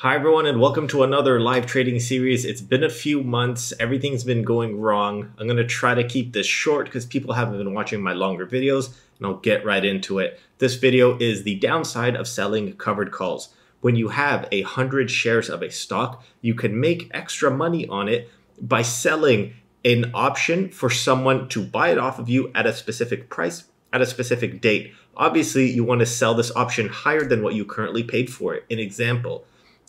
Hi everyone and welcome to another live trading series. It's been a few months, everything's been going wrong. I'm going to try to keep this short because people haven't been watching my longer videos, and I'll get right into it. This video is the downside of selling covered calls. When you have 100 shares of a stock, you can make extra money on it by selling an option for someone to buy it off of you at a specific price at a specific date. Obviously, you want to sell this option higher than what you currently paid for it. An example.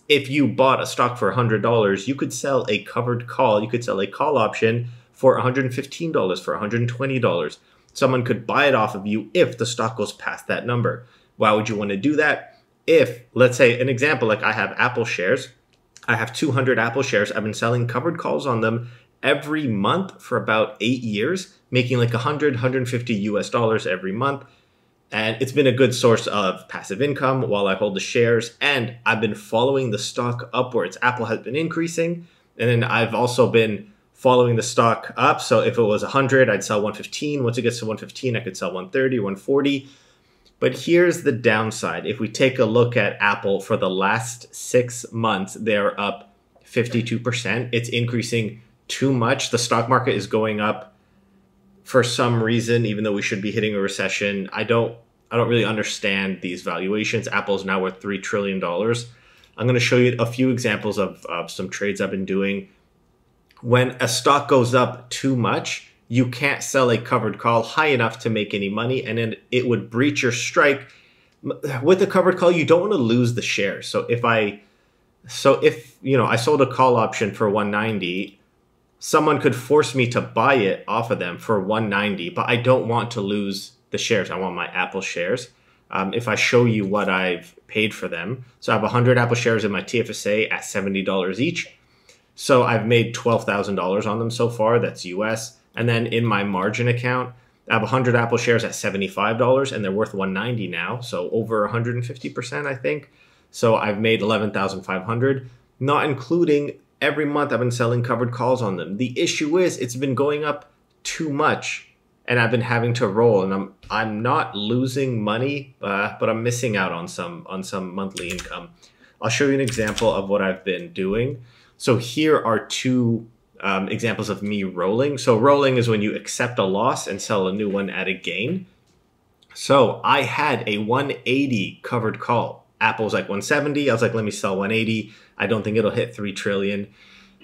If you bought a stock for $100, you could sell a covered call. You could sell a call option for $115, for $120. Someone could buy it off of you if the stock goes past that number. Why would you want to do that? If, let's say, an example, like I have Apple shares. I have 200 Apple shares. I've been selling covered calls on them every month for about 8 years, making like 100, 150 US dollars every month. And it's been a good source of passive income while I hold the shares. And I've been following the stock upwards. Apple has been increasing. And then I've also been following the stock up. So if it was 100, I'd sell 115. Once it gets to 115, I could sell 130, 140. But here's the downside. If we take a look at Apple for the last 6 months, they're up 52%. It's increasing too much. The stock market is going up for some reason, even though we should be hitting a recession. I don't really understand these valuations. Apple's now worth $3 trillion. I'm going to show you a few examples of some trades I've been doing. When a stock goes up too much, you can't sell a covered call high enough to make any money, and then it would breach your strike. With a covered call, you don't want to lose the shares. So if I sold a call option for 190, someone could force me to buy it off of them for 190, but I don't want to lose the shares. I want my Apple shares. If I show you what I've paid for them, so I have 100 Apple shares in my TFSA at $70 each. So I've made $12,000 on them so far. That's US. And then in my margin account, I have 100 Apple shares at $75 and they're worth 190 now. So over 150%, I think. So I've made 11,500, not including every month I've been selling covered calls on them. The issue is it's been going up too much and I've been having to roll, and I'm not losing money, but I'm missing out on some monthly income. I'll show you an example of what I've been doing. So here are two examples of me rolling. So rolling is when you accept a loss and sell a new one at a gain. So I had a 180 covered call. Apple's like 170. I was like, let me sell 180. I don't think it'll hit 3 trillion.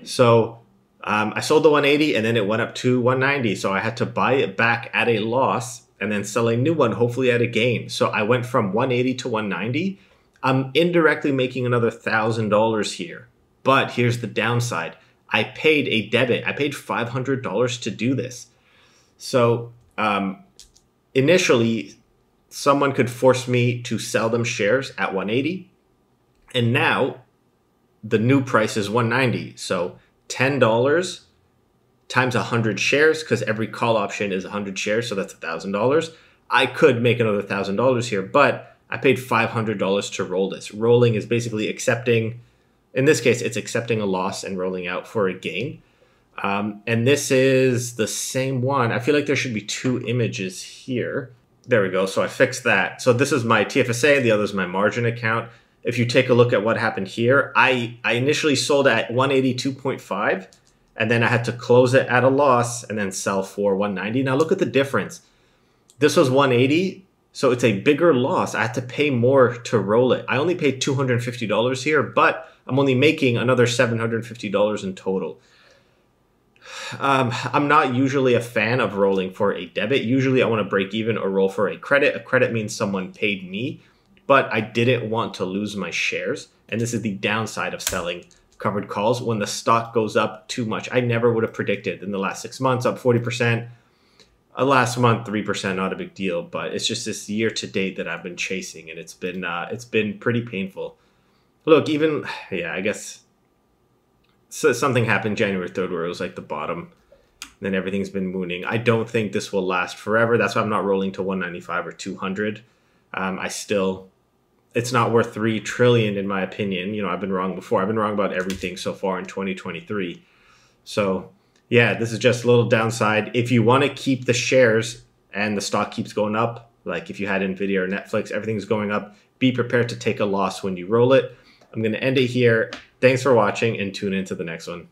So I sold the 180 and then it went up to 190. So I had to buy it back at a loss and then sell a new one, hopefully at a gain. So I went from 180 to 190. I'm indirectly making another $1,000 here. But here's the downside. I paid a debit. I paid $500 to do this. So initially, someone could force me to sell them shares at 180. And now the new price is 190. So $10 times 100 shares, because every call option is 100 shares. So that's $1,000. I could make another $1,000 here, but I paid $500 to roll this. Rolling is basically accepting, in this case, it's accepting a loss and rolling out for a gain. And this is the same one. I feel like there should be two images here. There we go. So I fixed that. So this is my TFSA. The other is my margin account. If you take a look at what happened here, I initially sold at 182.5 and then I had to close it at a loss and then sell for 190. Now look at the difference. This was 180. So it's a bigger loss. I had to pay more to roll it. I only paid $250 here, but I'm only making another $750 in total. I'm not usually a fan of rolling for a debit. Usually I want to break even or roll for a credit. A credit means someone paid me, but I didn't want to lose my shares. And this is the downside of selling covered calls when the stock goes up too much. I never would have predicted in the last 6 months up 40%. Last month, 3%, not a big deal, but it's just this year to date that I've been chasing, and it's been pretty painful. Look, I guess something happened January 3rd where it was like the bottom. Then everything's been mooning. I don't think this will last forever. That's why I'm not rolling to 195 or 200. It's not worth 3 trillion in my opinion. You know, I've been wrong before. I've been wrong about everything so far in 2023. So yeah, this is just a little downside. If you want to keep the shares and the stock keeps going up, like if you had Nvidia or Netflix, everything's going up, be prepared to take a loss when you roll it. I'm going to end it here. Thanks for watching and tune into the next one.